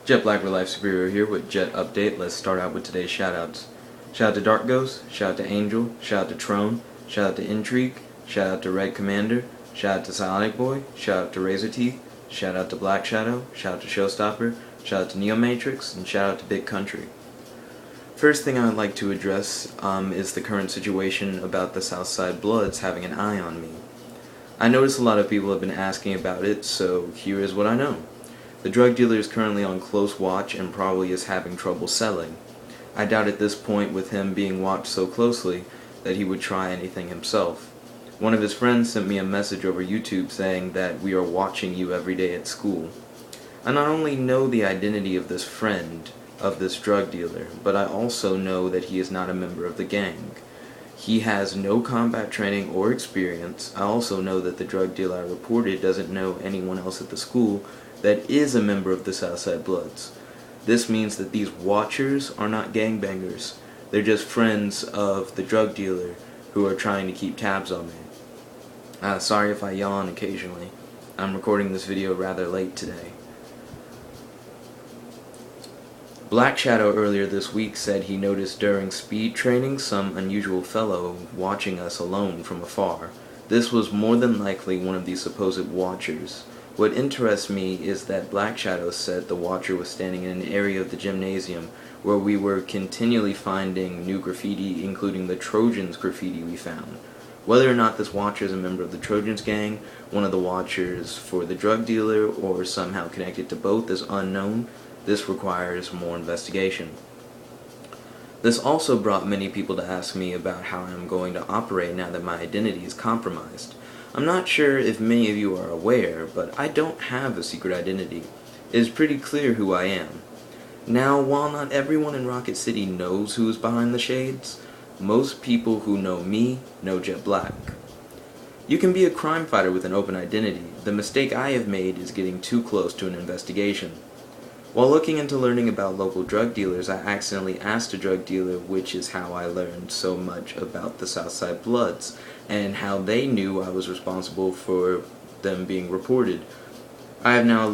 Jet Black Real Life Superior here with Jet Update. Let's start out with today's shoutouts. Shout out to Dark Ghost, shout out to Angel, shout out to Trone, shout out to Intrigue, shout out to Red Commander, shout out to Psionic Boy, shout out to Razor Teeth, shout out to Black Shadow, shout out to Showstopper, shout out to Neo Matrix, and shout out to Big Country. First thing I would like to address is the current situation about the Southside Bloods having an eye on me. I notice a lot of people have been asking about it, so here is what I know. The drug dealer is currently on close watch and probably is having trouble selling. I doubt at this point, with him being watched so closely, that he would try anything himself. One of his friends sent me a message over YouTube saying that we are watching you every day at school. I not only know the identity of this friend, of this drug dealer, but I also know that he is not a member of the gang. He has no combat training or experience. I also know that the drug dealer I reported doesn't know anyone else at the school that is a member of the Southside Bloods. This means that these watchers are not gangbangers. They're just friends of the drug dealer who are trying to keep tabs on me. Sorry if I yawn occasionally. I'm recording this video rather late today. Black Shadow earlier this week said he noticed during speed training some unusual fellow watching us alone from afar. This was more than likely one of these supposed watchers. What interests me is that Black Shadow said the watcher was standing in an area of the gymnasium where we were continually finding new graffiti, including the Trojans graffiti we found. Whether or not this watcher is a member of the Trojans gang, one of the watchers for the drug dealer, or somehow connected to both is unknown. This requires more investigation. This also brought many people to ask me about how I am going to operate now that my identity is compromised. I'm not sure if many of you are aware, but I don't have a secret identity. It is pretty clear who I am. Now, while not everyone in Rocket City knows who is behind the shades, most people who know me know Jet Black. You can be a crime fighter with an open identity. The mistake I have made is getting too close to an investigation. While looking into learning about local drug dealers, I accidentally asked a drug dealer, which is how I learned so much about the Southside Bloods, and how they knew I was responsible for them being reported. I have now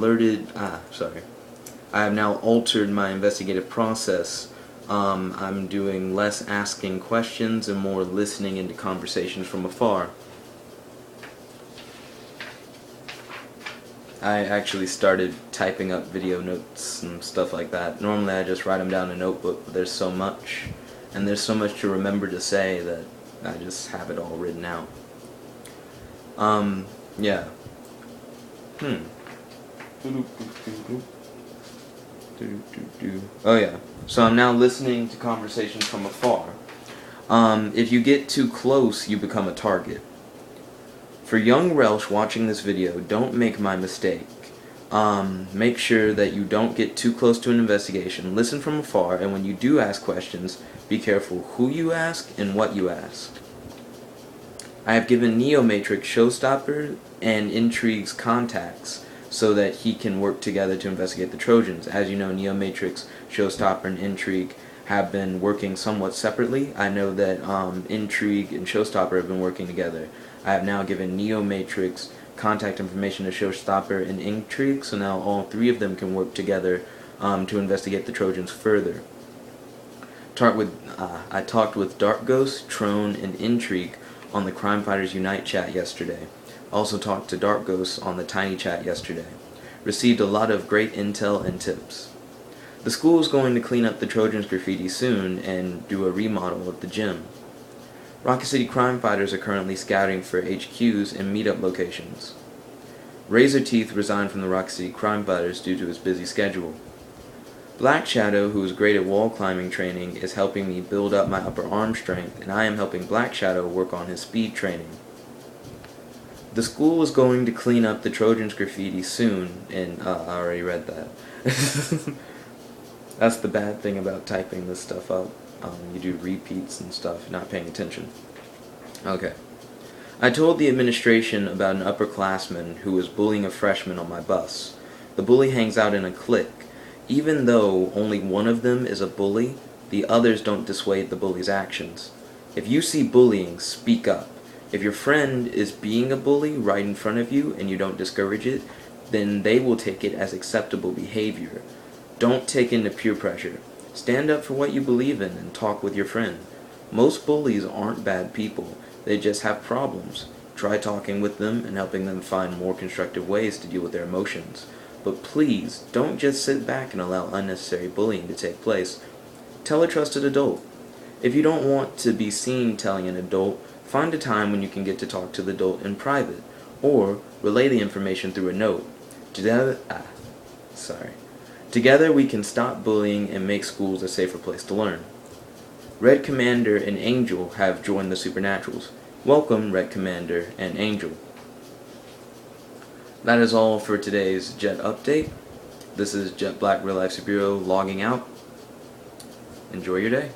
altered my investigative process. I'm doing less asking questions and more listening into conversations from afar. I actually started typing up video notes and stuff like that. Normally I just write them down in a notebook, but there's so much, and there's so much to remember to say that I just have it all written out. Yeah. Oh yeah. So I'm now listening to conversations from afar. If you get too close, you become a target. For young Relsh watching this video, don't make my mistake. Make sure that you don't get too close to an investigation. Listen from afar, and when you do ask questions, be careful who you ask and what you ask. I have given Neo Matrix, Showstopper, and Intrigue's contacts so that he can work together to investigate the Trojans. As you know, Neo Matrix, Showstopper, and Intrigue have been working somewhat separately. I know that Intrigue and Showstopper have been working together. I have now given Neo Matrix contact information to Showstopper and Intrigue, so now all three of them can work together to investigate the Trojans further. I talked with Dark Ghost, Trone, and Intrigue on the Crimefighters Unite chat yesterday. Also talked to Dark Ghost on the Tiny chat yesterday. Received a lot of great intel and tips. The school is going to clean up the Trojans graffiti soon and do a remodel of the gym. Rocket City Crimefighters are currently scouting for HQs and meetup locations. Razor Teeth resigned from the Rocket City Crimefighters due to his busy schedule. Black Shadow, who is great at wall climbing training, is helping me build up my upper arm strength, and I am helping Black Shadow work on his speed training. The school is going to clean up the Trojans graffiti soon, and I already read that. That's the bad thing about typing this stuff up. You do repeats and stuff, not paying attention. Okay. I told the administration about an upperclassman who was bullying a freshman on my bus. The bully hangs out in a clique. Even though only one of them is a bully, the others don't dissuade the bully's actions. If you see bullying, speak up. If your friend is being a bully right in front of you and you don't discourage it, then they will take it as acceptable behavior. Don't take into peer pressure. Stand up for what you believe in and talk with your friend. Most bullies aren't bad people, they just have problems. Try talking with them and helping them find more constructive ways to deal with their emotions. But please, don't just sit back and allow unnecessary bullying to take place. Tell a trusted adult. If you don't want to be seen telling an adult, find a time when you can get to talk to the adult in private, or relay the information through a note. Together we can stop bullying and make schools a safer place to learn. Red Commander and Angel have joined the Supernaturals. Welcome, Red Commander and Angel. That is all for today's Jet Update. This is Jet Black Real Life Superhero logging out. Enjoy your day.